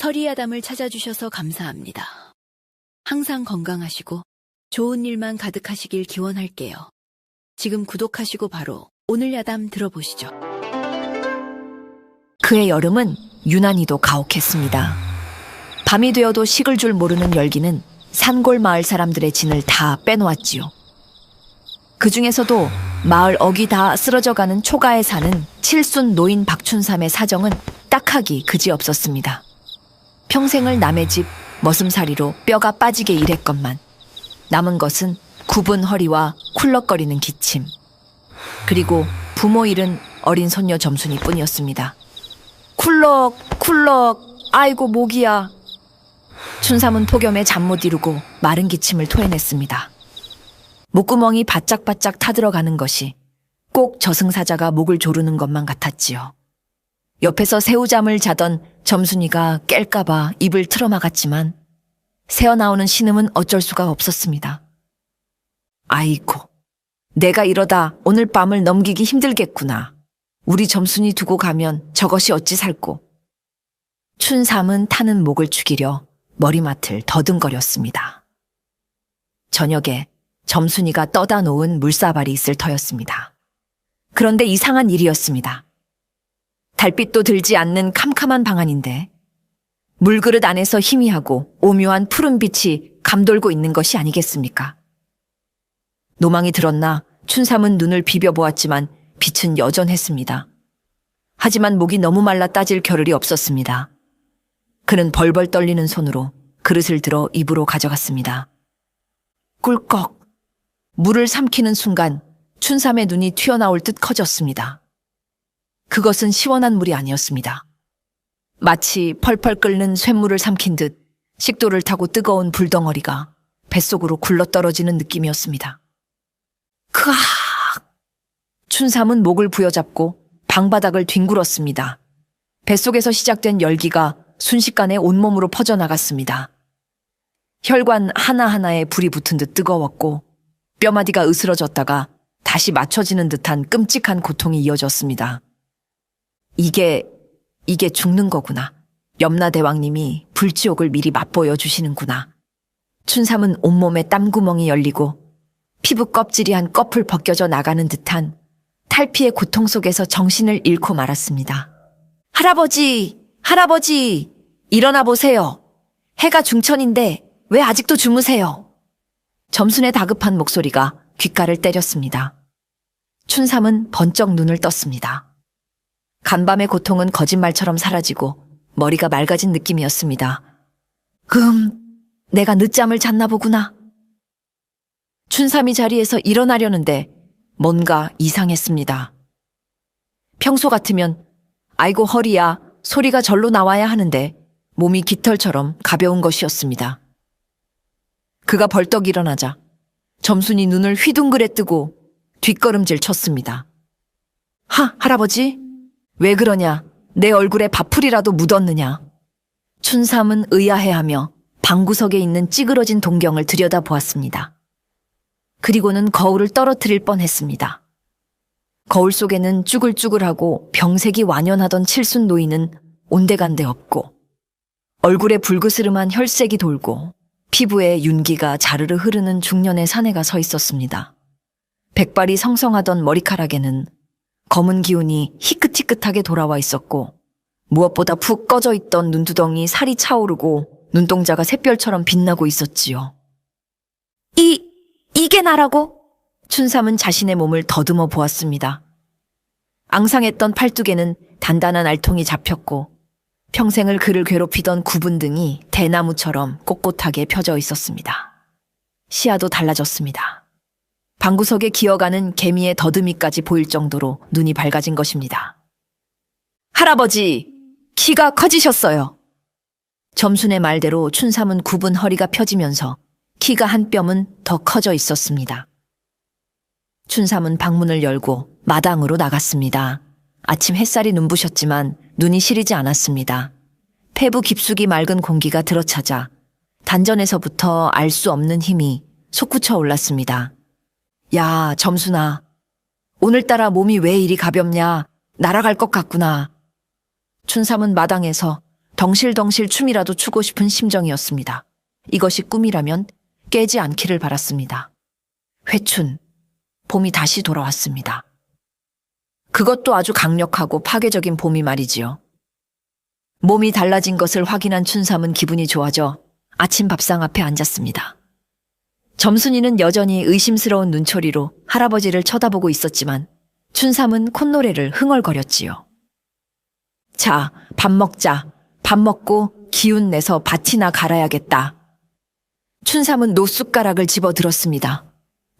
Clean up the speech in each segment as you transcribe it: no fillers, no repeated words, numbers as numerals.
허리야담을 찾아주셔서 감사합니다. 항상 건강하시고 좋은 일만 가득하시길 기원할게요. 지금 구독하시고 바로 오늘 야담 들어보시죠. 그의 여름은 유난히도 가혹했습니다. 밤이 되어도 식을 줄 모르는 열기는 산골 마을 사람들의 진을 다 빼놓았지요. 그 중에서도 마을 어귀 다 쓰러져가는 초가에 사는 칠순 노인 박춘삼의 사정은 딱하기 그지없었습니다. 평생을 남의 집 머슴살이로 뼈가 빠지게 일했건만 남은 것은 굽은 허리와 쿨럭거리는 기침, 그리고 부모 잃은 어린 손녀 점순이 뿐이었습니다. 쿨럭 쿨럭, 아이고 목이야. 춘삼은 폭염에 잠 못 이루고 마른 기침을 토해냈습니다. 목구멍이 바짝바짝 타들어가는 것이 꼭 저승사자가 목을 조르는 것만 같았지요. 옆에서 새우잠을 자던 점순이가 깰까봐 입을 틀어막았지만 새어나오는 신음은 어쩔 수가 없었습니다. 아이고, 내가 이러다 오늘 밤을 넘기기 힘들겠구나. 우리 점순이 두고 가면 저것이 어찌 살꼬. 춘삼은 타는 목을 죽이려 머리맡을 더듬거렸습니다. 저녁에 점순이가 떠다 놓은 물사발이 있을 터였습니다. 그런데 이상한 일이었습니다. 달빛도 들지 않는 캄캄한 방안인데 물그릇 안에서 희미하고 오묘한 푸른 빛이 감돌고 있는 것이 아니겠습니까? 노망이 들었나 춘삼은 눈을 비벼보았지만 빛은 여전했습니다. 하지만 목이 너무 말라 따질 겨를이 없었습니다. 그는 벌벌 떨리는 손으로 그릇을 들어 입으로 가져갔습니다. 꿀꺽! 물을 삼키는 순간 춘삼의 눈이 튀어나올 듯 커졌습니다. 그것은 시원한 물이 아니었습니다. 마치 펄펄 끓는 쇳물을 삼킨 듯 식도를 타고 뜨거운 불덩어리가 뱃속으로 굴러떨어지는 느낌이었습니다. 크악! 춘삼은 목을 부여잡고 방바닥을 뒹굴었습니다. 뱃속에서 시작된 열기가 순식간에 온몸으로 퍼져나갔습니다. 혈관 하나하나에 불이 붙은 듯 뜨거웠고 뼈마디가 으스러졌다가 다시 맞춰지는 듯한 끔찍한 고통이 이어졌습니다. 이게 죽는 거구나. 염라대왕님이 불지옥을 미리 맛보여 주시는구나. 춘삼은 온몸에 땀구멍이 열리고 피부 껍질이 한 꺼풀 벗겨져 나가는 듯한 탈피의 고통 속에서 정신을 잃고 말았습니다. 할아버지! 할아버지! 일어나 보세요. 해가 중천인데 왜 아직도 주무세요? 점순의 다급한 목소리가 귓가를 때렸습니다. 춘삼은 번쩍 눈을 떴습니다. 간밤의 고통은 거짓말처럼 사라지고 머리가 맑아진 느낌이었습니다. 내가 늦잠을 잤나 보구나. 춘삼이 자리에서 일어나려는데 뭔가 이상했습니다. 평소 같으면 아이고 허리야 소리가 절로 나와야 하는데 몸이 깃털처럼 가벼운 것이었습니다. 그가 벌떡 일어나자 점순이 눈을 휘둥그레 뜨고 뒷걸음질 쳤습니다. 할아버지? 왜 그러냐? 내 얼굴에 밥풀이라도 묻었느냐? 춘삼은 의아해하며 방구석에 있는 찌그러진 동경을 들여다보았습니다. 그리고는 거울을 떨어뜨릴 뻔했습니다. 거울 속에는 쭈글쭈글하고 병색이 완연하던 칠순 노인은 온데간데 없고 얼굴에 불그스름한 혈색이 돌고 피부에 윤기가 자르르 흐르는 중년의 사내가 서 있었습니다. 백발이 성성하던 머리카락에는 검은 기운이 희끗희끗하게 돌아와 있었고 무엇보다 푹 꺼져 있던 눈두덩이 살이 차오르고 눈동자가 샛별처럼 빛나고 있었지요. 이게 나라고? 춘삼은 자신의 몸을 더듬어 보았습니다. 앙상했던 팔뚝에는 단단한 알통이 잡혔고 평생을 그를 괴롭히던 굽은 등이 대나무처럼 꼿꼿하게 펴져 있었습니다. 시야도 달라졌습니다. 방구석에 기어가는 개미의 더듬이까지 보일 정도로 눈이 밝아진 것입니다. 할아버지, 키가 커지셨어요. 점순의 말대로 춘삼은 굽은 허리가 펴지면서 키가 한 뼘은 더 커져 있었습니다. 춘삼은 방문을 열고 마당으로 나갔습니다. 아침 햇살이 눈부셨지만 눈이 시리지 않았습니다. 폐부 깊숙이 맑은 공기가 들어차자 단전에서부터 알 수 없는 힘이 솟구쳐 올랐습니다. 야, 점순아. 오늘따라 몸이 왜 이리 가볍냐. 날아갈 것 같구나. 춘삼은 마당에서 덩실덩실 춤이라도 추고 싶은 심정이었습니다. 이것이 꿈이라면 깨지 않기를 바랐습니다. 회춘, 봄이 다시 돌아왔습니다. 그것도 아주 강력하고 파괴적인 봄이 말이지요. 몸이 달라진 것을 확인한 춘삼은 기분이 좋아져 아침 밥상 앞에 앉았습니다. 점순이는 여전히 의심스러운 눈초리로 할아버지를 쳐다보고 있었지만 춘삼은 콧노래를 흥얼거렸지요. 자, 밥 먹자. 밥 먹고 기운 내서 밭이나 갈아야겠다. 춘삼은 노숟가락을 집어 들었습니다.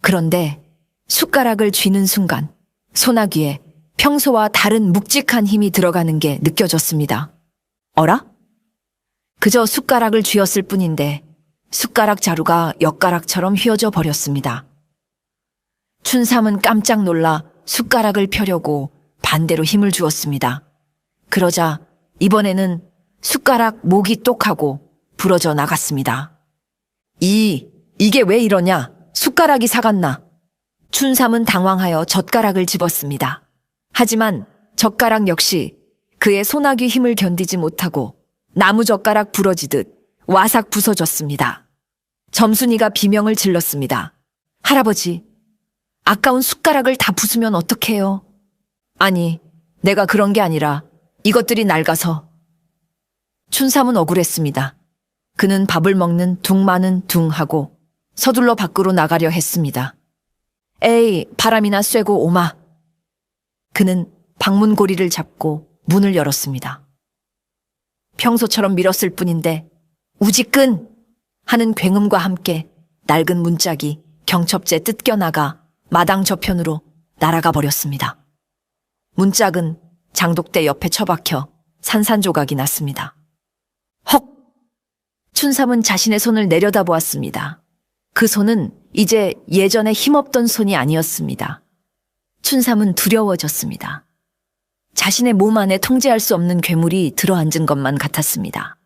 그런데 숟가락을 쥐는 순간 소나귀에 평소와 다른 묵직한 힘이 들어가는 게 느껴졌습니다. 어라? 그저 숟가락을 쥐었을 뿐인데 숟가락 자루가 엿가락처럼 휘어져 버렸습니다. 춘삼은 깜짝 놀라 숟가락을 펴려고 반대로 힘을 주었습니다. 그러자 이번에는 숟가락 목이 똑하고 부러져 나갔습니다. 이게 왜 이러냐? 숟가락이 사갔나? 춘삼은 당황하여 젓가락을 집었습니다. 하지만 젓가락 역시 그의 소나귀 힘을 견디지 못하고 나무젓가락 부러지듯 와삭 부서졌습니다. 점순이가 비명을 질렀습니다. 할아버지, 아까운 숟가락을 다 부수면 어떡해요? 아니, 내가 그런 게 아니라 이것들이 낡아서. 춘삼은 억울했습니다. 그는 밥을 먹는 둥마는 둥하고 서둘러 밖으로 나가려 했습니다. 에이, 바람이나 쐬고 오마. 그는 방문고리를 잡고 문을 열었습니다. 평소처럼 밀었을 뿐인데 우지끈 하는 굉음과 함께 낡은 문짝이 경첩제 뜯겨나가 마당 저편으로 날아가 버렸습니다. 문짝은 장독대 옆에 처박혀 산산조각이 났습니다. 헉! 춘삼은 자신의 손을 내려다보았습니다. 그 손은 이제 예전에 힘없던 손이 아니었습니다. 춘삼은 두려워졌습니다. 자신의 몸 안에 통제할 수 없는 괴물이 들어앉은 것만 같았습니다.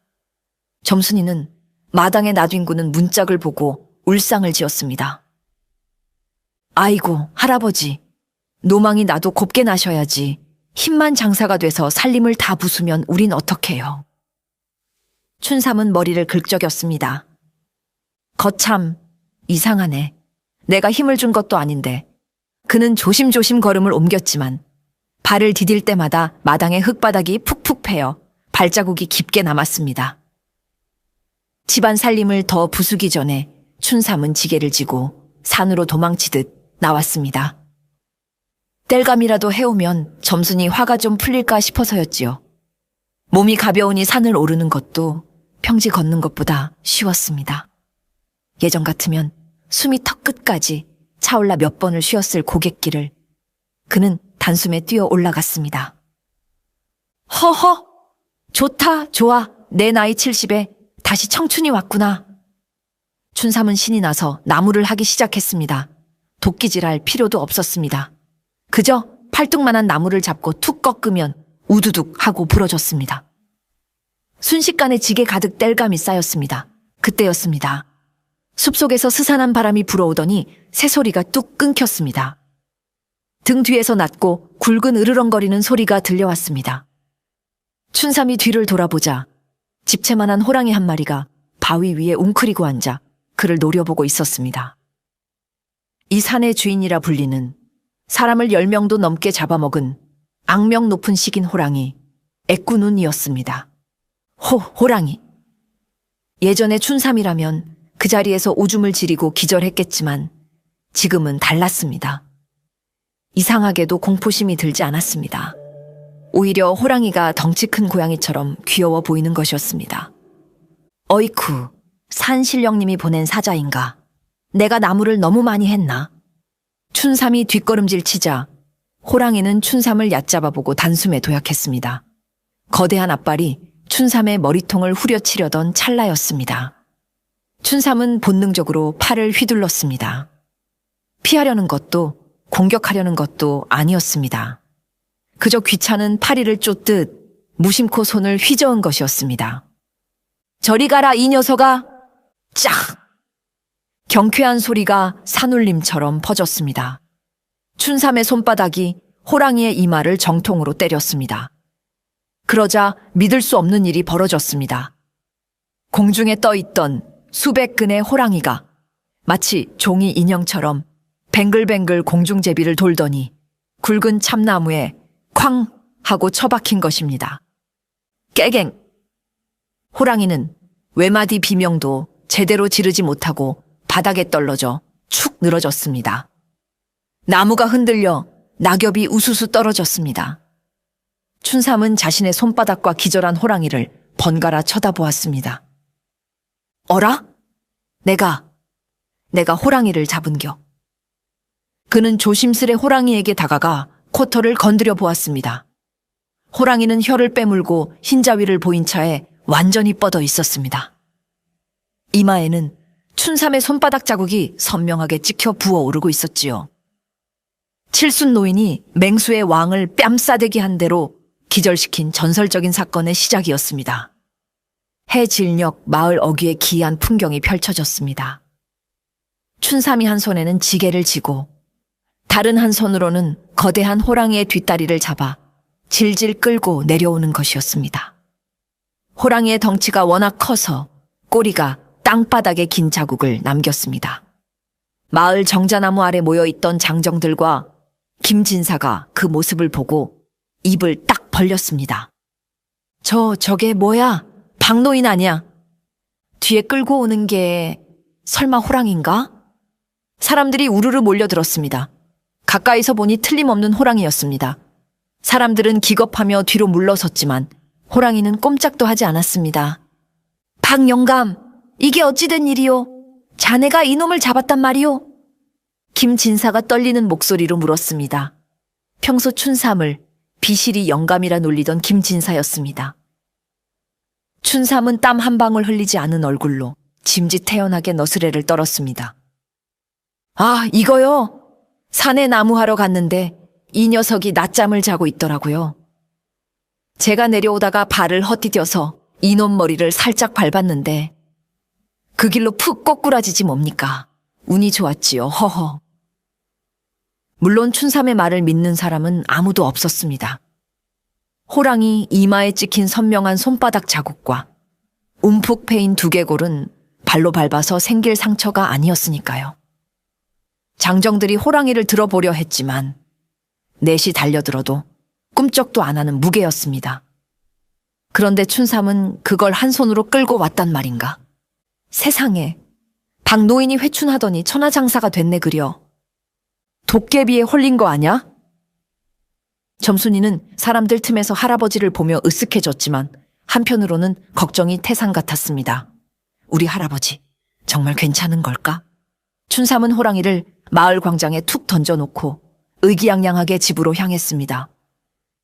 점순이는 마당에 놔둔 문짝을 보고 울상을 지었습니다. 아이고, 할아버지. 노망이 나도 곱게 나셔야지. 힘만 장사가 돼서 살림을 다 부수면 우린 어떡해요. 춘삼은 머리를 긁적였습니다. 거참, 이상하네. 내가 힘을 준 것도 아닌데. 그는 조심조심 걸음을 옮겼지만 발을 디딜 때마다 마당의 흙바닥이 푹푹 패여 발자국이 깊게 남았습니다. 집안 살림을 더 부수기 전에 춘삼은 지게를 지고 산으로 도망치듯 나왔습니다. 땔감이라도 해오면 점순이 화가 좀 풀릴까 싶어서였지요. 몸이 가벼우니 산을 오르는 것도 평지 걷는 것보다 쉬웠습니다. 예전 같으면 숨이 턱끝까지 차올라 몇 번을 쉬었을 고갯길을 그는 단숨에 뛰어 올라갔습니다. 허허! 좋다, 좋아. 내 나이 70에 다시 청춘이 왔구나. 춘삼은 신이 나서 나무를 하기 시작했습니다. 도끼질할 필요도 없었습니다. 그저 팔뚝만한 나무를 잡고 툭 꺾으면 우두둑 하고 부러졌습니다. 순식간에 지게 가득 땔감이 쌓였습니다. 그때였습니다. 숲속에서 스산한 바람이 불어오더니 새소리가 뚝 끊겼습니다. 등 뒤에서 낮고 굵은 으르렁거리는 소리가 들려왔습니다. 춘삼이 뒤를 돌아보자 집채만한 호랑이 한 마리가 바위 위에 웅크리고 앉아 그를 노려보고 있었습니다. 이 산의 주인이라 불리는 사람을 10명도 넘게 잡아먹은 악명 높은 식인 호랑이 애꾸눈이었습니다. 호랑이. 예전에 춘삼이라면 그 자리에서 오줌을 지리고 기절했겠지만 지금은 달랐습니다. 이상하게도 공포심이 들지 않았습니다. 오히려 호랑이가 덩치 큰 고양이처럼 귀여워 보이는 것이었습니다. 어이쿠, 산신령님이 보낸 사자인가. 내가 나무를 너무 많이 했나. 춘삼이 뒷걸음질 치자 호랑이는 춘삼을 얕잡아보고 단숨에 도약했습니다. 거대한 앞발이 춘삼의 머리통을 후려치려던 찰나였습니다. 춘삼은 본능적으로 팔을 휘둘렀습니다. 피하려는 것도 공격하려는 것도 아니었습니다. 그저 귀찮은 파리를 쫓듯 무심코 손을 휘저은 것이었습니다. 저리 가라 이 녀석아! 짝! 경쾌한 소리가 산울림처럼 퍼졌습니다. 춘삼의 손바닥이 호랑이의 이마를 정통으로 때렸습니다. 그러자 믿을 수 없는 일이 벌어졌습니다. 공중에 떠 있던 수백 근의 호랑이가 마치 종이 인형처럼 뱅글뱅글 공중제비를 돌더니 굵은 참나무에 쾅 하고 처박힌 것입니다. 깨갱! 호랑이는 외마디 비명도 제대로 지르지 못하고 바닥에 떨어져 축 늘어졌습니다. 나무가 흔들려 낙엽이 우수수 떨어졌습니다. 춘삼은 자신의 손바닥과 기절한 호랑이를 번갈아 쳐다보았습니다. 어라? 내가 호랑이를 잡은겨. 그는 조심스레 호랑이에게 다가가 코털을 건드려 보았습니다. 호랑이는 혀를 빼물고 흰자위를 보인 차에 완전히 뻗어 있었습니다. 이마에는 춘삼의 손바닥 자국이 선명하게 찍혀 부어오르고 있었지요. 칠순 노인이 맹수의 왕을 뺨싸대기 한 대로 기절시킨 전설적인 사건의 시작이었습니다. 해질녘 마을 어귀에 기이한 풍경이 펼쳐졌습니다. 춘삼이 한 손에는 지게를 쥐고 다른 한 손으로는 거대한 호랑이의 뒷다리를 잡아 질질 끌고 내려오는 것이었습니다. 호랑이의 덩치가 워낙 커서 꼬리가 땅바닥에 긴 자국을 남겼습니다. 마을 정자나무 아래 모여있던 장정들과 김진사가 그 모습을 보고 입을 딱 벌렸습니다. 저게 뭐야? 박노인 아니야? 뒤에 끌고 오는 게 설마 호랑인가? 사람들이 우르르 몰려들었습니다. 가까이서 보니 틀림없는 호랑이였습니다. 사람들은 기겁하며 뒤로 물러섰지만 호랑이는 꼼짝도 하지 않았습니다. 박영감, 이게 어찌된 일이오? 자네가 이놈을 잡았단 말이오? 김진사가 떨리는 목소리로 물었습니다. 평소 춘삼을 비실이 영감이라 놀리던 김진사였습니다. 춘삼은 땀 한 방울 흘리지 않은 얼굴로 짐짓태연하게 너스레를 떨었습니다. 아, 이거요. 산에 나무하러 갔는데 이 녀석이 낮잠을 자고 있더라고요. 제가 내려오다가 발을 헛디뎌서 이놈 머리를 살짝 밟았는데 그 길로 푹 꼬꾸라지지 뭡니까? 운이 좋았지요. 허허. 물론 춘삼의 말을 믿는 사람은 아무도 없었습니다. 호랑이 이마에 찍힌 선명한 손바닥 자국과 움푹 패인 두개골은 발로 밟아서 생길 상처가 아니었으니까요. 장정들이 호랑이를 들어보려 했지만 넷이 달려들어도 꿈쩍도 안 하는 무게였습니다. 그런데 춘삼은 그걸 한 손으로 끌고 왔단 말인가? 세상에, 박노인이 회춘하더니 천하장사가 됐네 그려. 도깨비에 홀린 거 아냐? 점순이는 사람들 틈에서 할아버지를 보며 으쓱해졌지만 한편으로는 걱정이 태산 같았습니다. 우리 할아버지 정말 괜찮은 걸까? 춘삼은 호랑이를 마을 광장에 툭 던져놓고 의기양양하게 집으로 향했습니다.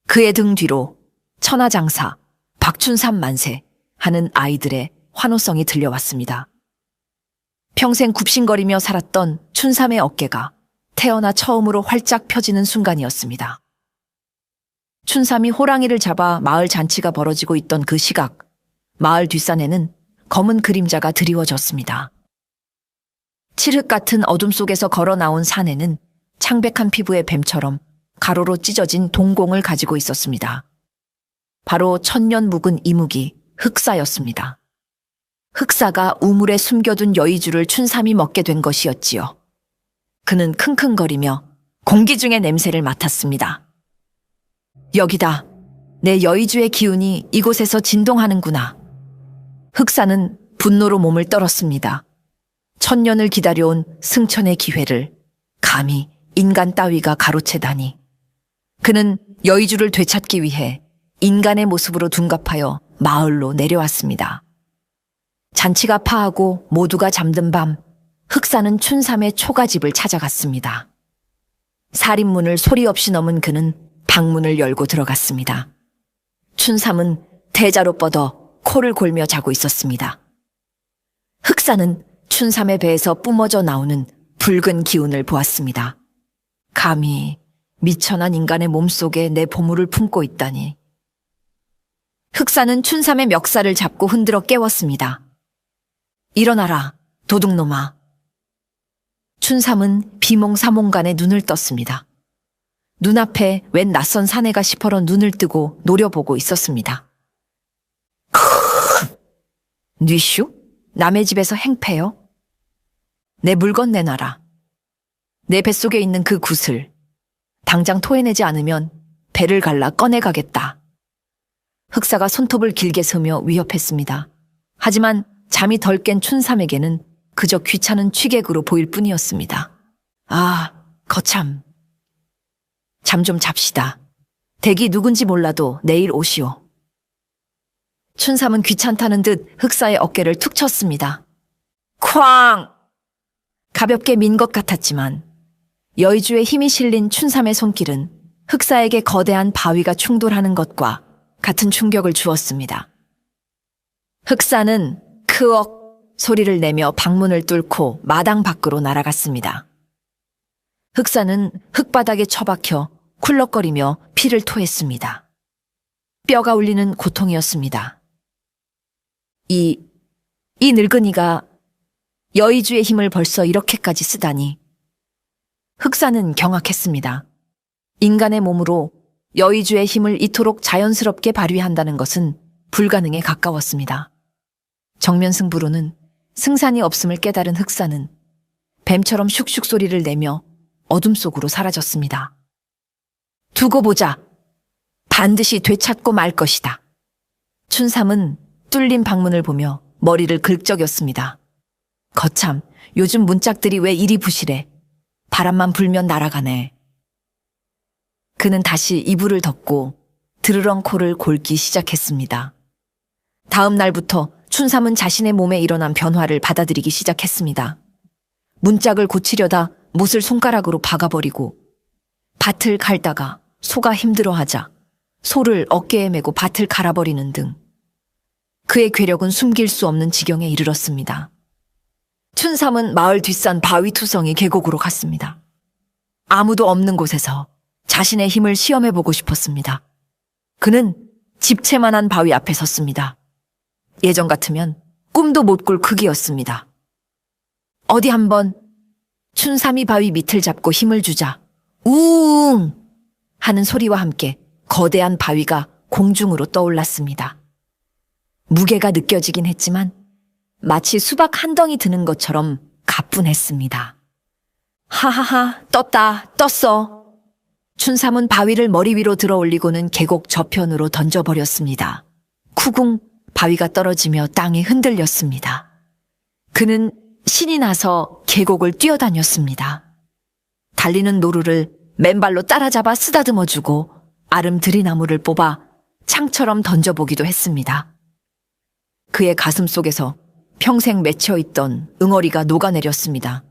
그의 등 뒤로 천하장사, 박춘삼 만세 하는 아이들의 환호성이 들려왔습니다. 평생 굽신거리며 살았던 춘삼의 어깨가 태어나 처음으로 활짝 펴지는 순간이었습니다. 춘삼이 호랑이를 잡아 마을 잔치가 벌어지고 있던 그 시각, 마을 뒷산에는 검은 그림자가 드리워졌습니다. 칠흑 같은 어둠 속에서 걸어 나온 사내는 창백한 피부의 뱀처럼 가로로 찢어진 동공을 가지고 있었습니다. 바로 천년 묵은 이묵이 흑사였습니다. 흑사가 우물에 숨겨둔 여의주를 춘삼이 먹게 된 것이었지요. 그는 킁킁거리며 공기 중의 냄새를 맡았습니다. 여기다. 내 여의주의 기운이 이곳에서 진동하는구나. 흑사는 분노로 몸을 떨었습니다. 천년을 기다려온 승천의 기회를 감히 인간 따위가 가로채다니. 그는 여의주를 되찾기 위해 인간의 모습으로 둔갑하여 마을로 내려왔습니다. 잔치가 파하고 모두가 잠든 밤, 흑사는 춘삼의 초가집을 찾아갔습니다. 살인문을 소리 없이 넘은 그는 방문을 열고 들어갔습니다. 춘삼은 대자로 뻗어 코를 골며 자고 있었습니다. 흑사는 춘삼의 배에서 뿜어져 나오는 붉은 기운을 보았습니다. 감히 미천한 인간의 몸속에 내 보물을 품고 있다니. 흑사는 춘삼의 멱살을 잡고 흔들어 깨웠습니다. 일어나라, 도둑놈아. 춘삼은 비몽사몽간에 눈을 떴습니다. 눈앞에 웬 낯선 사내가 시퍼런 눈을 뜨고 노려보고 있었습니다. 뉘슈? 남의 집에서 행패요? 내 물건 내놔라. 내 뱃속에 있는 그 굿을 당장 토해내지 않으면 배를 갈라 꺼내가겠다. 흑사가 손톱을 길게 서며 위협했습니다. 하지만 잠이 덜 깬 춘삼에게는 그저 귀찮은 취객으로 보일 뿐이었습니다. 아, 거참. 잠 좀 잡시다. 댁이 누군지 몰라도 내일 오시오. 춘삼은 귀찮다는 듯 흑사의 어깨를 툭 쳤습니다. 쾅! 가볍게 민 것 같았지만 여의주의 힘이 실린 춘삼의 손길은 흑사에게 거대한 바위가 충돌하는 것과 같은 충격을 주었습니다. 흑사는 크억 소리를 내며 방문을 뚫고 마당 밖으로 날아갔습니다. 흑사는 흙바닥에 처박혀 쿨럭거리며 피를 토했습니다. 뼈가 울리는 고통이었습니다. 이 늙은이가 여의주의 힘을 벌써 이렇게까지 쓰다니. 흑사는 경악했습니다. 인간의 몸으로 여의주의 힘을 이토록 자연스럽게 발휘한다는 것은 불가능에 가까웠습니다. 정면 승부로는 승산이 없음을 깨달은 흑사는 뱀처럼 슉슉 소리를 내며 어둠 속으로 사라졌습니다. 두고 보자. 반드시 되찾고 말 것이다. 춘삼은 뚫린 방문을 보며 머리를 긁적였습니다. 거참, 요즘 문짝들이 왜 이리 부실해. 바람만 불면 날아가네. 그는 다시 이불을 덮고 드르렁 코를 골기 시작했습니다. 다음 날부터 춘삼은 자신의 몸에 일어난 변화를 받아들이기 시작했습니다. 문짝을 고치려다 못을 손가락으로 박아버리고 밭을 갈다가 소가 힘들어하자 소를 어깨에 메고 밭을 갈아버리는 등 그의 괴력은 숨길 수 없는 지경에 이르렀습니다. 춘삼은 마을 뒷산 바위투성이 계곡으로 갔습니다. 아무도 없는 곳에서 자신의 힘을 시험해보고 싶었습니다. 그는 집채만한 바위 앞에 섰습니다. 예전 같으면 꿈도 못 꿀 크기였습니다. 어디 한번 춘삼이 바위 밑을 잡고 힘을 주자. 우웅! 하는 소리와 함께 거대한 바위가 공중으로 떠올랐습니다. 무게가 느껴지긴 했지만 마치 수박 한 덩이 드는 것처럼 가뿐했습니다. 하하하, 떴어. 춘삼은 바위를 머리 위로 들어 올리고는 계곡 저편으로 던져버렸습니다. 쿠궁, 바위가 떨어지며 땅이 흔들렸습니다. 그는 신이 나서 계곡을 뛰어다녔습니다. 달리는 노루를 맨발로 따라잡아 쓰다듬어주고 아름 들이나무를 뽑아 창처럼 던져보기도 했습니다. 그의 가슴 속에서 평생 맺혀있던 응어리가 녹아내렸습니다.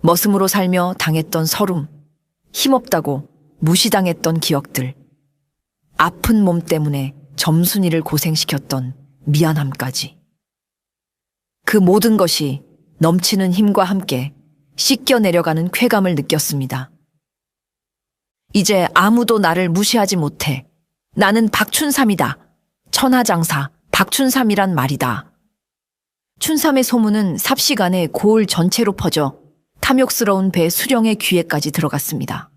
머슴으로 살며 당했던 서름, 힘없다고 무시당했던 기억들, 아픈 몸 때문에 점순이를 고생시켰던 미안함까지. 그 모든 것이 넘치는 힘과 함께 씻겨 내려가는 쾌감을 느꼈습니다. 이제 아무도 나를 무시하지 못해. 나는 박춘삼이다. 천하장사 박춘삼이란 말이다. 춘삼의 소문은 삽시간에 고을 전체로 퍼져 탐욕스러운 배 수령의 귀에까지 들어갔습니다.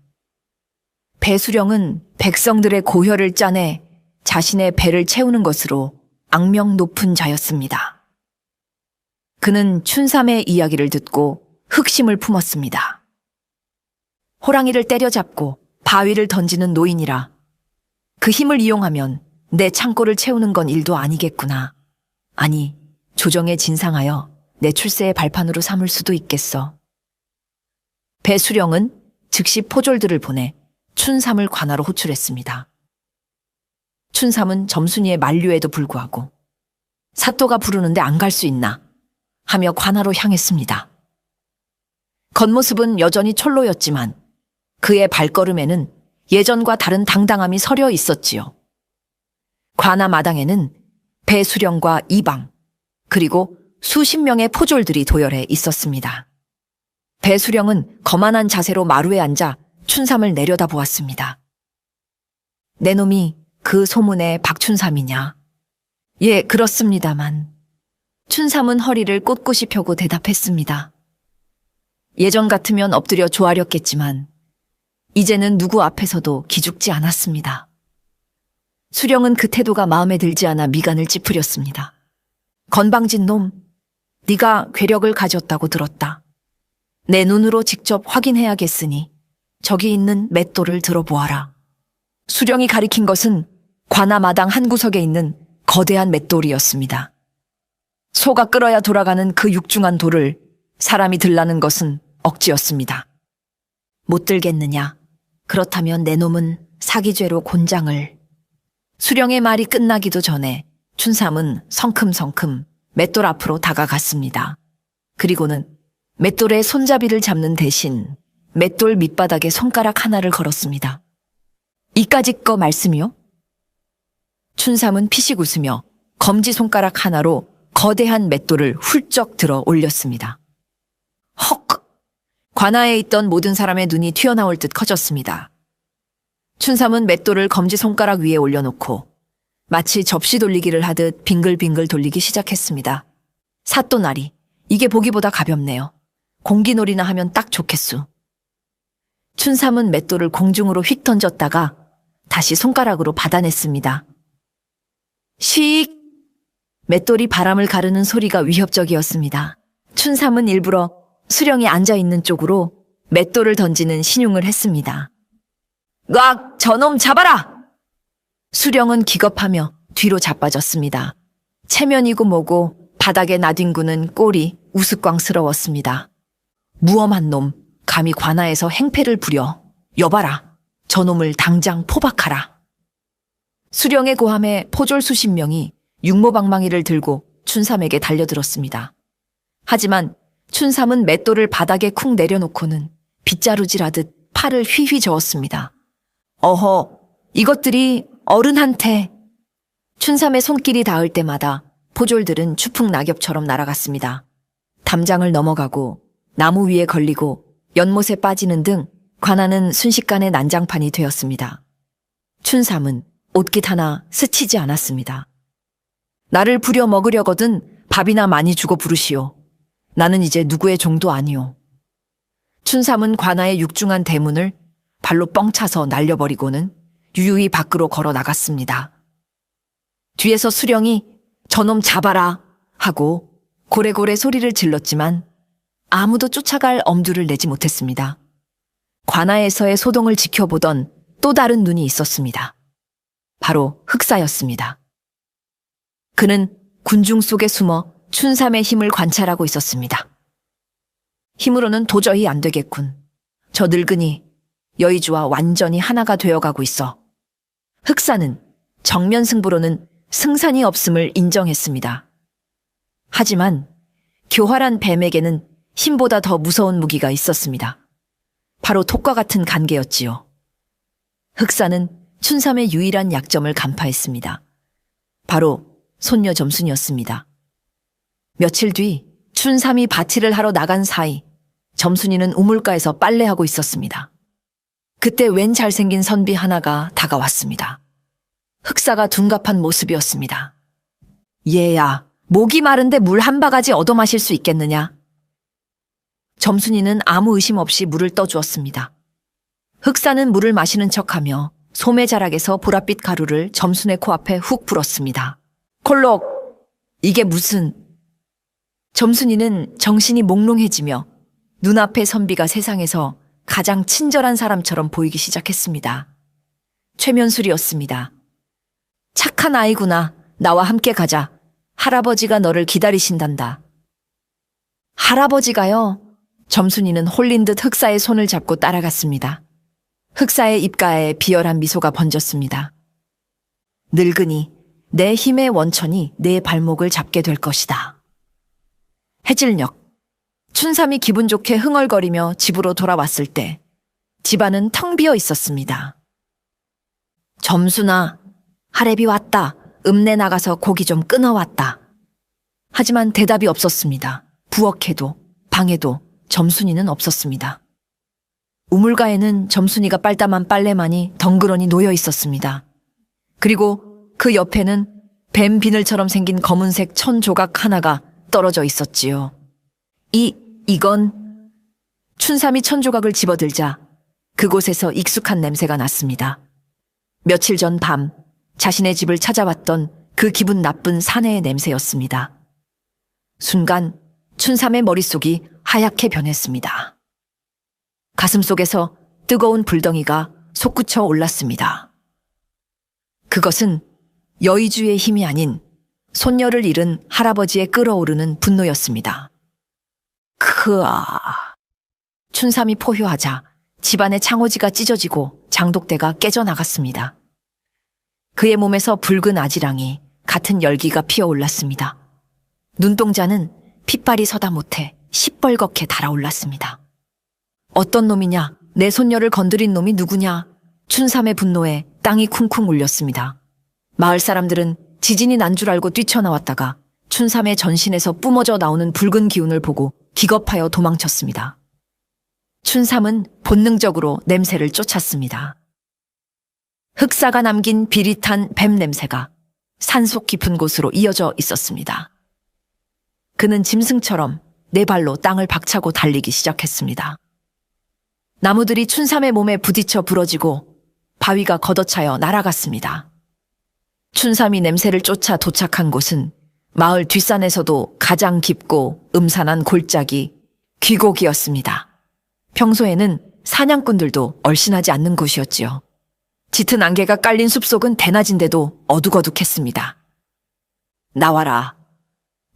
배 수령은 백성들의 고혈을 짜내 자신의 배를 채우는 것으로 악명 높은 자였습니다. 그는 춘삼의 이야기를 듣고 흑심을 품었습니다. 호랑이를 때려잡고 바위를 던지는 노인이라 그 힘을 이용하면 내 창고를 채우는 건 일도 아니겠구나. 아니, 조정에 진상하여 내 출세의 발판으로 삼을 수도 있겠어. 배수령은 즉시 포졸들을 보내 춘삼을 관하로 호출했습니다. 춘삼은 점순이의 만류에도 불구하고 사또가 부르는데 안 갈 수 있나 하며 관하로 향했습니다. 겉모습은 여전히 촐로였지만 그의 발걸음에는 예전과 다른 당당함이 서려 있었지요. 관아 마당에는 배수령과 이방 그리고 수십 명의 포졸들이 도열해 있었습니다. 배수령은 거만한 자세로 마루에 앉아 춘삼을 내려다보았습니다. 내 놈이 그 소문의 박춘삼이냐? 예, 그렇습니다만. 춘삼은 허리를 꼿꼿이 펴고 대답했습니다. 예전 같으면 엎드려 조아렸겠지만 이제는 누구 앞에서도 기죽지 않았습니다. 수령은 그 태도가 마음에 들지 않아 미간을 찌푸렸습니다. 건방진 놈, 네가 괴력을 가졌다고 들었다. 내 눈으로 직접 확인해야겠으니 저기 있는 맷돌을 들어보아라. 수령이 가리킨 것은 관아 마당 한 구석에 있는 거대한 맷돌이었습니다. 소가 끌어야 돌아가는 그 육중한 돌을 사람이 들라는 것은 억지였습니다. 못 들겠느냐? 그렇다면 내 놈은 사기죄로 곤장을. 수령의 말이 끝나기도 전에 춘삼은 성큼성큼 맷돌 앞으로 다가갔습니다. 그리고는 맷돌의 손잡이를 잡는 대신 맷돌 밑바닥에 손가락 하나를 걸었습니다. 이까짓 거 말씀이요? 춘삼은 피식 웃으며 검지손가락 하나로 거대한 맷돌을 훌쩍 들어 올렸습니다. 헉! 관아에 있던 모든 사람의 눈이 튀어나올 듯 커졌습니다. 춘삼은 맷돌을 검지손가락 위에 올려놓고 마치 접시 돌리기를 하듯 빙글빙글 돌리기 시작했습니다. 사또나리, 이게 보기보다 가볍네요. 공기놀이나 하면 딱 좋겠수. 춘삼은 맷돌을 공중으로 휙 던졌다가 다시 손가락으로 받아냈습니다. 씩! 맷돌이 바람을 가르는 소리가 위협적이었습니다. 춘삼은 일부러 수령이 앉아있는 쪽으로 맷돌을 던지는 신용을 했습니다. 으악! 저놈 잡아라! 수령은 기겁하며 뒤로 자빠졌습니다. 체면이고 뭐고 바닥에 나뒹구는 꼴이 우스꽝스러웠습니다. 무엄한 놈, 감히 관아에서 행패를 부려. 여봐라, 저놈을 당장 포박하라. 수령의 고함에 포졸 수십 명이 육모방망이를 들고 춘삼에게 달려들었습니다. 하지만 춘삼은 맷돌을 바닥에 쿵 내려놓고는 빗자루질하듯 팔을 휘휘 저었습니다. 어허, 이것들이 어른한테. 춘삼의 손길이 닿을 때마다 포졸들은 추풍 낙엽처럼 날아갔습니다. 담장을 넘어가고 나무 위에 걸리고 연못에 빠지는 등 관아는 순식간에 난장판이 되었습니다. 춘삼은 옷깃 하나 스치지 않았습니다. 나를 부려 먹으려거든 밥이나 많이 주고 부르시오. 나는 이제 누구의 종도 아니오. 춘삼은 관아의 육중한 대문을 발로 뻥 차서 날려버리고는 유유히 밖으로 걸어 나갔습니다. 뒤에서 수령이 저놈 잡아라 하고 고래고래 소리를 질렀지만 아무도 쫓아갈 엄두를 내지 못했습니다. 관아에서의 소동을 지켜보던 또 다른 눈이 있었습니다. 바로 흑사였습니다. 그는 군중 속에 숨어 춘삼의 힘을 관찰하고 있었습니다. 힘으로는 도저히 안 되겠군. 저 늙은이 여의주와 완전히 하나가 되어가고 있어. 흑사는 정면 승부로는 승산이 없음을 인정했습니다. 하지만 교활한 뱀에게는 힘보다 더 무서운 무기가 있었습니다. 바로 톡과 같은 간계였지요. 흑사는 춘삼의 유일한 약점을 간파했습니다. 바로 손녀 점순이었습니다. 며칠 뒤 춘삼이 밭일을 하러 나간 사이 점순이는 우물가에서 빨래하고 있었습니다. 그때 웬 잘생긴 선비 하나가 다가왔습니다. 흑사가 둔갑한 모습이었습니다. 얘야, 목이 마른데 물 한 바가지 얻어 마실 수 있겠느냐? 점순이는 아무 의심 없이 물을 떠주었습니다. 흑사는 물을 마시는 척하며 소매자락에서 보랏빛 가루를 점순의 코앞에 훅 불었습니다. 콜록! 이게 무슨... 점순이는 정신이 몽롱해지며 눈앞의 선비가 세상에서 가장 친절한 사람처럼 보이기 시작했습니다. 최면술이었습니다. 착한 아이구나. 나와 함께 가자. 할아버지가 너를 기다리신단다. 할아버지가요? 점순이는 홀린 듯 흑사의 손을 잡고 따라갔습니다. 흑사의 입가에 비열한 미소가 번졌습니다. 늙은이, 내 힘의 원천이 내 발목을 잡게 될 것이다. 해질녘, 춘삼이 기분 좋게 흥얼거리며 집으로 돌아왔을 때 집안은 텅 비어 있었습니다. 점순아, 하랩이 왔다. 읍내 나가서 고기 좀 끊어왔다. 하지만 대답이 없었습니다. 부엌에도 방에도 점순이는 없었습니다. 우물가에는 점순이가 빨다만 빨래만이 덩그러니 놓여 있었습니다. 그리고 그 옆에는 뱀 비늘처럼 생긴 검은색 천 조각 하나가 떨어져 있었지요. 이건 춘삼이 천 조각을 집어들자 그곳에서 익숙한 냄새가 났습니다. 며칠 전 밤 자신의 집을 찾아왔던 그 기분 나쁜 사내의 냄새였습니다. 순간 춘삼의 머릿속이 하얗게 변했습니다. 가슴속에서 뜨거운 불덩이가 솟구쳐 올랐습니다. 그것은 여의주의 힘이 아닌 손녀를 잃은 할아버지의 끓어오르는 분노였습니다. 크아. 춘삼이 포효하자 집안의 창호지가 찢어지고 장독대가 깨져나갔습니다. 그의 몸에서 붉은 아지랑이 같은 열기가 피어올랐습니다. 눈동자는 핏발이 서다 못해 시뻘겋게 달아올랐습니다. 어떤 놈이냐? 내 손녀를 건드린 놈이 누구냐? 춘삼의 분노에 땅이 쿵쿵 울렸습니다. 마을 사람들은 지진이 난 줄 알고 뛰쳐나왔다가 춘삼의 전신에서 뿜어져 나오는 붉은 기운을 보고 기겁하여 도망쳤습니다. 춘삼은 본능적으로 냄새를 쫓았습니다. 흑사가 남긴 비릿한 뱀 냄새가 산속 깊은 곳으로 이어져 있었습니다. 그는 짐승처럼 네 발로 땅을 박차고 달리기 시작했습니다. 나무들이 춘삼의 몸에 부딪혀 부러지고 바위가 걷어차여 날아갔습니다. 춘삼이 냄새를 쫓아 도착한 곳은 마을 뒷산에서도 가장 깊고 음산한 골짜기 귀곡이었습니다. 평소에는 사냥꾼들도 얼씬하지 않는 곳이었지요. 짙은 안개가 깔린 숲속은 대낮인데도 어둑어둑했습니다. 나와라.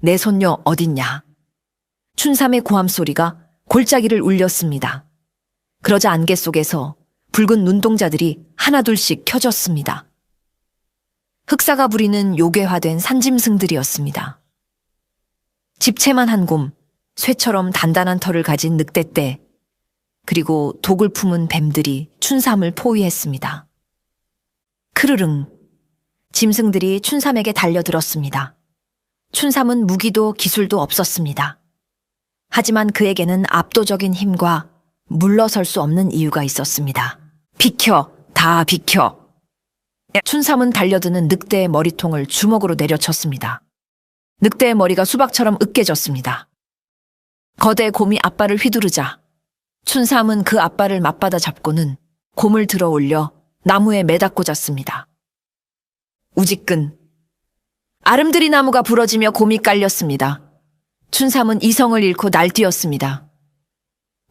내 손녀 어딨냐? 춘삼의 고함 소리가 골짜기를 울렸습니다. 그러자 안개 속에서 붉은 눈동자들이 하나둘씩 켜졌습니다. 흑사가 부리는 요괴화된 산짐승들이었습니다. 집채만 한 곰, 쇠처럼 단단한 털을 가진 늑대떼, 그리고 독을 품은 뱀들이 춘삼을 포위했습니다. 크르릉, 짐승들이 춘삼에게 달려들었습니다. 춘삼은 무기도 기술도 없었습니다. 하지만 그에게는 압도적인 힘과 물러설 수 없는 이유가 있었습니다. 비켜, 다 비켜. 춘삼은 달려드는 늑대의 머리통을 주먹으로 내려쳤습니다. 늑대의 머리가 수박처럼 으깨졌습니다. 거대 곰이 앞발을 휘두르자 춘삼은 그 앞발을 맞받아 잡고는 곰을 들어 올려 나무에 매다 꽂았습니다. 우지끈. 아름드리 나무가 부러지며 곰이 깔렸습니다. 춘삼은 이성을 잃고 날뛰었습니다.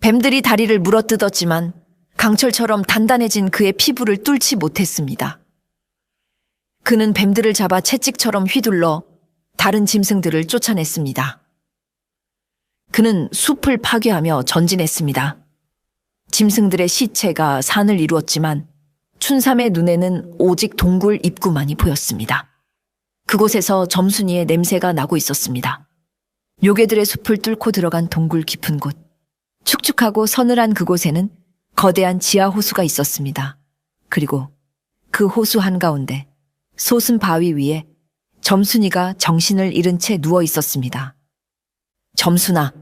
뱀들이 다리를 물어뜯었지만 강철처럼 단단해진 그의 피부를 뚫지 못했습니다. 그는 뱀들을 잡아 채찍처럼 휘둘러 다른 짐승들을 쫓아냈습니다. 그는 숲을 파괴하며 전진했습니다. 짐승들의 시체가 산을 이루었지만 춘삼의 눈에는 오직 동굴 입구만이 보였습니다. 그곳에서 점순이의 냄새가 나고 있었습니다. 요괴들의 숲을 뚫고 들어간 동굴 깊은 곳, 축축하고 서늘한 그곳에는 거대한 지하 호수가 있었습니다. 그리고 그 호수 한가운데 솟은 바위 위에 점순이가 정신을 잃은 채 누워 있었습니다. 점순아.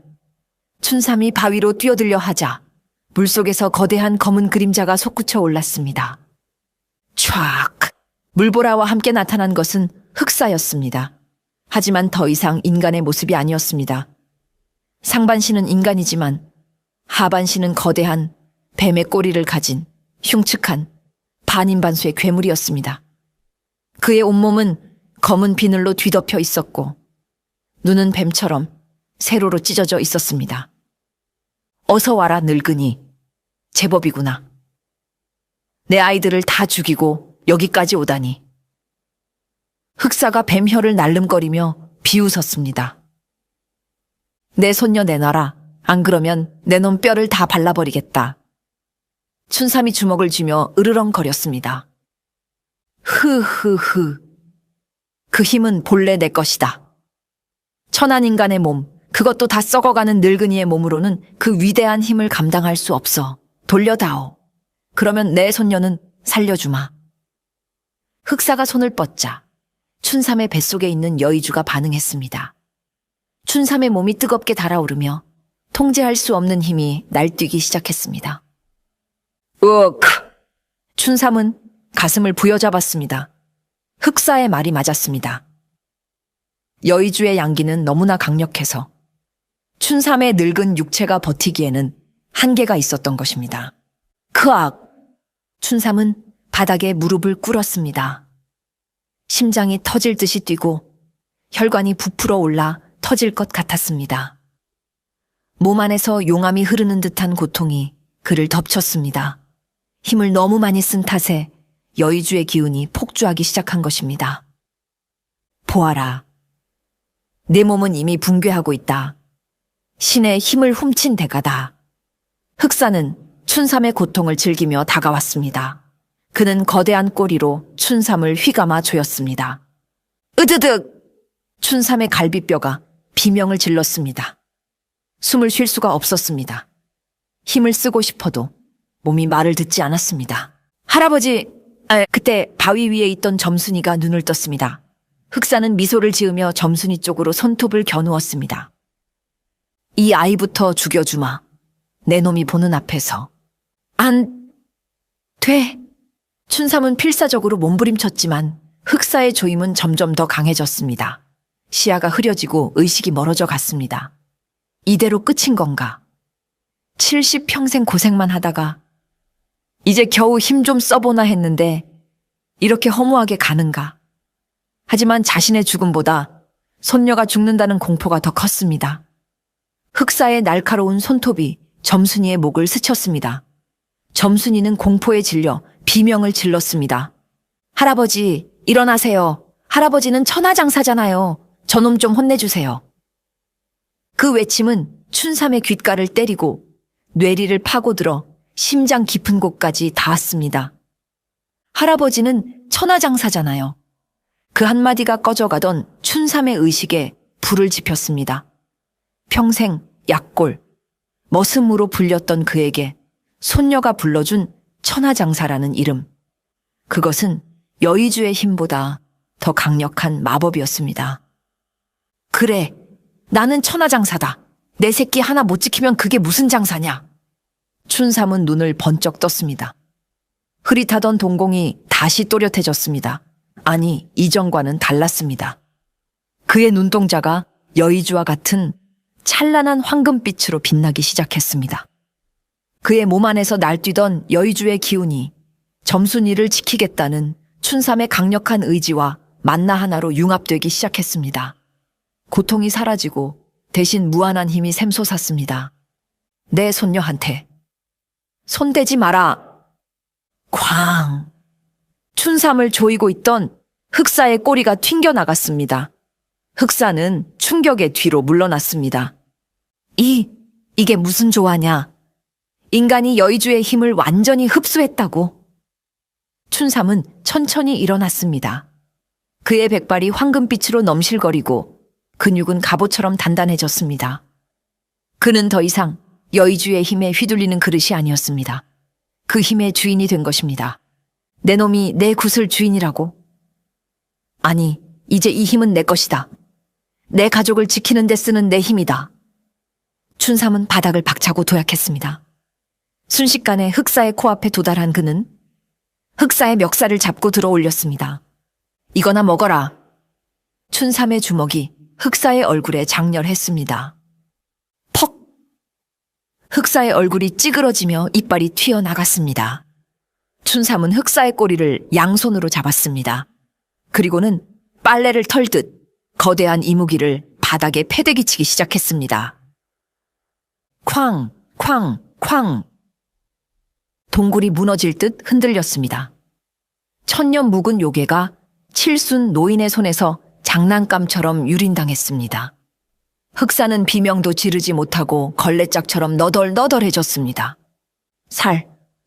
춘삼이 바위로 뛰어들려 하자 물속에서 거대한 검은 그림자가 솟구쳐 올랐습니다. 촥! 물보라와 함께 나타난 것은 흑사였습니다. 하지만 더 이상 인간의 모습이 아니었습니다. 상반신은 인간이지만 하반신은 거대한 뱀의 꼬리를 가진 흉측한 반인반수의 괴물이었습니다. 그의 온몸은 검은 비늘로 뒤덮여 있었고 눈은 뱀처럼 세로로 찢어져 있었습니다. 어서 와라 늙은이. 제법이구나. 내 아이들을 다 죽이고 여기까지 오다니. 흑사가 뱀혀를 날름거리며 비웃었습니다. 내 손녀 내놔라. 안 그러면 내 놈 뼈를 다 발라버리겠다. 춘삼이 주먹을 쥐며 으르렁거렸습니다. 흐흐흐. 그 힘은 본래 내 것이다. 천한 인간의 몸, 그것도 다 썩어가는 늙은이의 몸으로는 그 위대한 힘을 감당할 수 없어. 돌려다오. 그러면 내 손녀는 살려주마. 흑사가 손을 뻗자 춘삼의 뱃속에 있는 여의주가 반응했습니다. 춘삼의 몸이 뜨겁게 달아오르며 통제할 수 없는 힘이 날뛰기 시작했습니다. 으크! 춘삼은 가슴을 부여잡았습니다. 흑사의 말이 맞았습니다. 여의주의 양기는 너무나 강력해서 춘삼의 늙은 육체가 버티기에는 한계가 있었던 것입니다. 크악! 춘삼은 바닥에 무릎을 꿇었습니다. 심장이 터질 듯이 뛰고 혈관이 부풀어 올라 터질 것 같았습니다. 몸 안에서 용암이 흐르는 듯한 고통이 그를 덮쳤습니다. 힘을 너무 많이 쓴 탓에 여의주의 기운이 폭주하기 시작한 것입니다. 보아라. 내 몸은 이미 붕괴하고 있다. 신의 힘을 훔친 대가다. 흑사는 춘삼의 고통을 즐기며 다가왔습니다. 그는 거대한 꼬리로 춘삼을 휘감아 조였습니다. 으드득! 춘삼의 갈비뼈가 비명을 질렀습니다. 숨을 쉴 수가 없었습니다. 힘을 쓰고 싶어도 몸이 말을 듣지 않았습니다. 할아버지! 그때 바위 위에 있던 점순이가 눈을 떴습니다. 흑사는 미소를 지으며 점순이 쪽으로 손톱을 겨누었습니다. 이 아이부터 죽여주마. 내 놈이 보는 앞에서. 안 돼. 춘삼은 필사적으로 몸부림쳤지만 흑사의 조임은 점점 더 강해졌습니다. 시야가 흐려지고 의식이 멀어져 갔습니다. 이대로 끝인 건가? 70평생 고생만 하다가 이제 겨우 힘 좀 써보나 했는데 이렇게 허무하게 가는가? 하지만 자신의 죽음보다 손녀가 죽는다는 공포가 더 컸습니다. 흑사의 날카로운 손톱이 점순이의 목을 스쳤습니다. 점순이는 공포에 질려 비명을 질렀습니다. 할아버지, 일어나세요. 할아버지는 천하장사잖아요. 저놈 좀 혼내주세요. 그 외침은 춘삼의 귓가를 때리고 뇌리를 파고들어 심장 깊은 곳까지 닿았습니다. 할아버지는 천하장사잖아요. 그 한마디가 꺼져가던 춘삼의 의식에 불을 지폈습니다. 평생 약골, 머슴으로 불렸던 그에게 손녀가 불러준 천하장사라는 이름. 그것은 여의주의 힘보다 더 강력한 마법이었습니다. 그래, 나는 천하장사다. 내 새끼 하나 못 지키면 그게 무슨 장사냐? 춘삼은 눈을 번쩍 떴습니다. 흐릿하던 동공이 다시 또렷해졌습니다. 아니, 이전과는 달랐습니다. 그의 눈동자가 여의주와 같은 찬란한 황금빛으로 빛나기 시작했습니다. 그의 몸 안에서 날뛰던 여의주의 기운이 점순이를 지키겠다는 춘삼의 강력한 의지와 만나 하나로 융합되기 시작했습니다. 고통이 사라지고 대신 무한한 힘이 샘솟았습니다. 내 손녀한테 손대지 마라. 쾅! 춘삼을 조이고 있던 흑사의 꼬리가 튕겨나갔습니다. 흑사는 충격에 뒤로 물러났습니다. 이게 무슨 조화냐? 인간이 여의주의 힘을 완전히 흡수했다고. 춘삼은 천천히 일어났습니다. 그의 백발이 황금빛으로 넘실거리고 근육은 갑옷처럼 단단해졌습니다. 그는 더 이상 여의주의 힘에 휘둘리는 그릇이 아니었습니다. 그 힘의 주인이 된 것입니다. 내 놈이 내 굿을 주인이라고? 아니, 이제 이 힘은 내 것이다. 내 가족을 지키는 데 쓰는 내 힘이다. 춘삼은 바닥을 박차고 도약했습니다. 순식간에 흑사의 코앞에 도달한 그는 흑사의 멱살을 잡고 들어 올렸습니다. 이거나 먹어라. 춘삼의 주먹이 흑사의 얼굴에 장렬했습니다. 퍽! 흑사의 얼굴이 찌그러지며 이빨이 튀어나갔습니다. 춘삼은 흑사의 꼬리를 양손으로 잡았습니다. 그리고는 빨래를 털듯 거대한 이무기를 바닥에 패대기치기 시작했습니다. 쾅! 쾅! 쾅! 동굴이 무너질 듯 흔들렸습니다. 천년 묵은 요괴가 칠순 노인의 손에서 장난감처럼 유린당했습니다. 흑사는 비명도 지르지 못하고 걸레짝처럼 너덜너덜해졌습니다.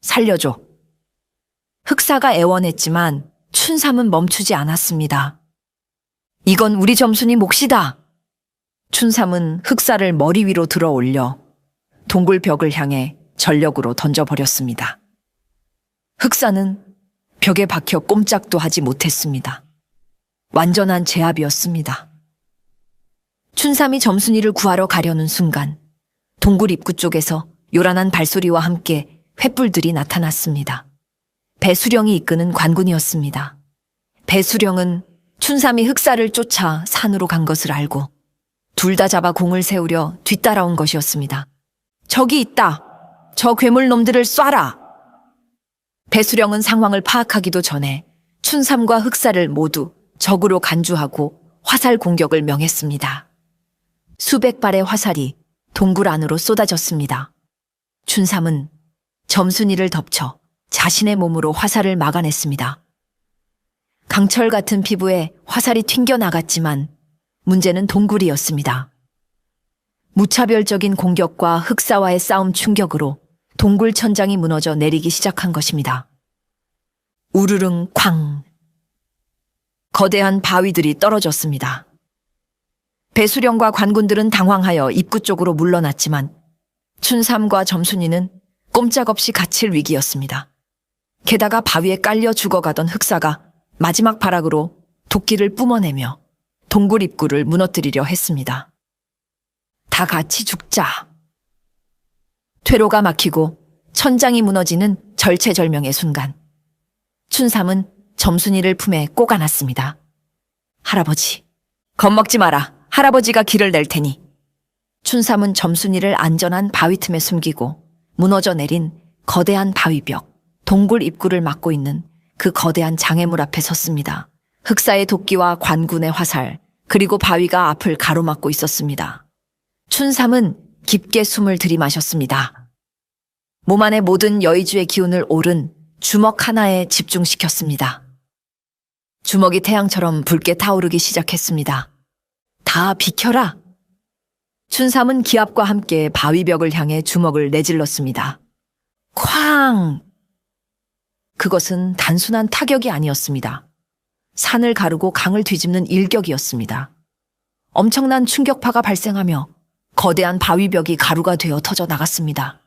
살려줘. 흑사가 애원했지만 춘삼은 멈추지 않았습니다. 이건 우리 점순이 몫이다. 춘삼은 흑사를 머리 위로 들어 올려 동굴 벽을 향해 전력으로 던져버렸습니다. 흑사는 벽에 박혀 꼼짝도 하지 못했습니다. 완전한 제압이었습니다. 춘삼이 점순이를 구하러 가려는 순간 동굴 입구 쪽에서 요란한 발소리와 함께 횃불들이 나타났습니다. 배수령이 이끄는 관군이었습니다. 배수령은 춘삼이 흑사를 쫓아 산으로 간 것을 알고 둘 다 잡아 공을 세우려 뒤따라온 것이었습니다. 저기 있다. 저 괴물놈들을 쏴라. 배수령은 상황을 파악하기도 전에 춘삼과 흑사를 모두 적으로 간주하고 화살 공격을 명했습니다. 수백 발의 화살이 동굴 안으로 쏟아졌습니다. 춘삼은 점순이를 덮쳐 자신의 몸으로 화살을 막아냈습니다. 강철 같은 피부에 화살이 튕겨나갔지만 문제는 동굴이었습니다. 무차별적인 공격과 흑사와의 싸움 충격으로 동굴 천장이 무너져 내리기 시작한 것입니다. 우르릉 쾅! 거대한 바위들이 떨어졌습니다. 배수령과 관군들은 당황하여 입구 쪽으로 물러났지만 춘삼과 점순이는 꼼짝없이 갇힐 위기였습니다. 게다가 바위에 깔려 죽어가던 흑사가 마지막 발악으로 도끼를 뿜어내며 동굴 입구를 무너뜨리려 했습니다. 다 같이 죽자. 퇴로가 막히고 천장이 무너지는 절체절명의 순간 춘삼은 점순이를 품에 꼭 안았습니다. 할아버지, 겁먹지 마라. 할아버지가 길을 낼 테니. 춘삼은 점순이를 안전한 바위 틈에 숨기고 무너져 내린 거대한 바위벽, 동굴 입구를 막고 있는 그 거대한 장애물 앞에 섰습니다. 흑사의 도끼와 관군의 화살, 그리고 바위가 앞을 가로막고 있었습니다. 춘삼은 깊게 숨을 들이마셨습니다. 몸 안의 모든 여의주의 기운을 오른 주먹 하나에 집중시켰습니다. 주먹이 태양처럼 붉게 타오르기 시작했습니다. 다 비켜라! 춘삼은 기압과 함께 바위벽을 향해 주먹을 내질렀습니다. 쾅! 그것은 단순한 타격이 아니었습니다. 산을 가르고 강을 뒤집는 일격이었습니다. 엄청난 충격파가 발생하며 거대한 바위벽이 가루가 되어 터져 나갔습니다.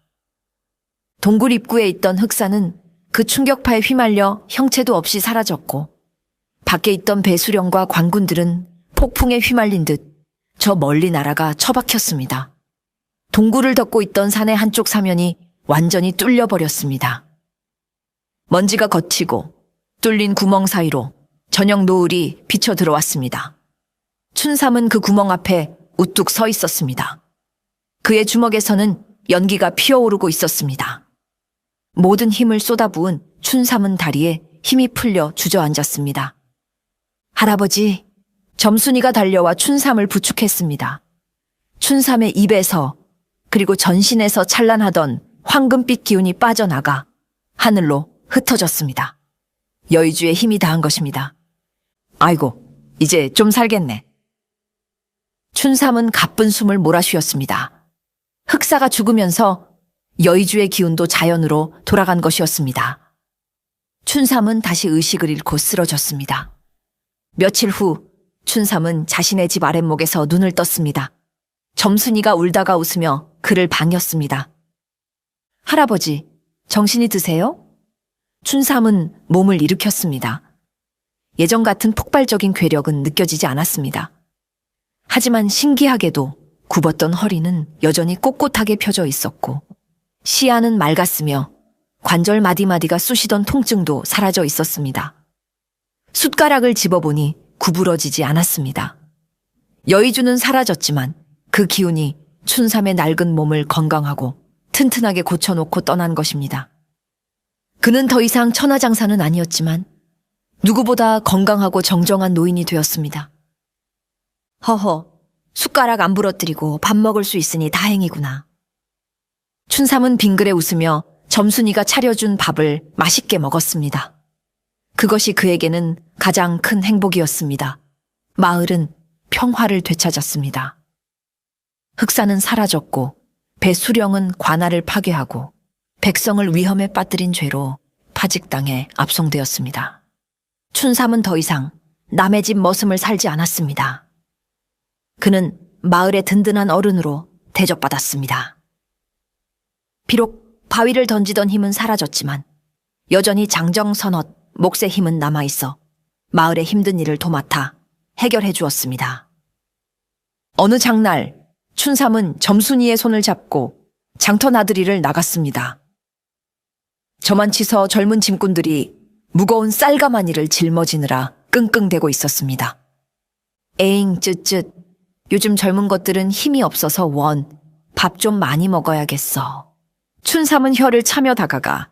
동굴 입구에 있던 흑사는 그 충격파에 휘말려 형체도 없이 사라졌고 밖에 있던 배수령과 관군들은 폭풍에 휘말린 듯 저 멀리 날아가 처박혔습니다. 동굴을 덮고 있던 산의 한쪽 사면이 완전히 뚫려버렸습니다. 먼지가 걷히고 뚫린 구멍 사이로 저녁 노을이 비쳐 들어왔습니다. 춘삼은 그 구멍 앞에 우뚝 서 있었습니다. 그의 주먹에서는 연기가 피어오르고 있었습니다. 모든 힘을 쏟아부은 춘삼은 다리에 힘이 풀려 주저앉았습니다. 할아버지, 점순이가 달려와 춘삼을 부축했습니다. 춘삼의 입에서 그리고 전신에서 찬란하던 황금빛 기운이 빠져나가 하늘로 흩어졌습니다. 여의주의 힘이 다한 것입니다. 아이고, 이제 좀 살겠네. 춘삼은 가쁜 숨을 몰아쉬었습니다. 흑사가 죽으면서 여의주의 기운도 자연으로 돌아간 것이었습니다. 춘삼은 다시 의식을 잃고 쓰러졌습니다. 며칠 후 춘삼은 자신의 집 아랫목에서 눈을 떴습니다. 점순이가 울다가 웃으며 그를 반겼습니다. 할아버지, 정신이 드세요? 춘삼은 몸을 일으켰습니다. 예전 같은 폭발적인 괴력은 느껴지지 않았습니다. 하지만 신기하게도 굽었던 허리는 여전히 꼿꼿하게 펴져 있었고 시야는 맑았으며 관절 마디마디가 쑤시던 통증도 사라져 있었습니다. 숟가락을 집어보니 구부러지지 않았습니다. 여의주는 사라졌지만 그 기운이 춘삼의 낡은 몸을 건강하고 튼튼하게 고쳐놓고 떠난 것입니다. 그는 더 이상 천하장사는 아니었지만 누구보다 건강하고 정정한 노인이 되었습니다. 허허, 숟가락 안 부러뜨리고 밥 먹을 수 있으니 다행이구나. 춘삼은 빙그레 웃으며 점순이가 차려준 밥을 맛있게 먹었습니다. 그것이 그에게는 가장 큰 행복이었습니다. 마을은 평화를 되찾았습니다. 흑사는 사라졌고 배수령은 관할을 파괴하고 백성을 위험에 빠뜨린 죄로 파직당해 압송되었습니다. 춘삼은 더 이상 남의 집 머슴을 살지 않았습니다. 그는 마을의 든든한 어른으로 대접받았습니다. 비록 바위를 던지던 힘은 사라졌지만 여전히 장정선엇 몫의 힘은 남아있어 마을의 힘든 일을 도맡아 해결해 주었습니다. 어느 장날 춘삼은 점순이의 손을 잡고 장터 나들이를 나갔습니다. 저만치서 젊은 짐꾼들이 무거운 쌀가마니를 짊어지느라 끙끙대고 있었습니다. 에잉 쯧쯧, 요즘 젊은 것들은 힘이 없어서 원, 밥 좀 많이 먹어야겠어. 춘삼은 혀를 차며 다가가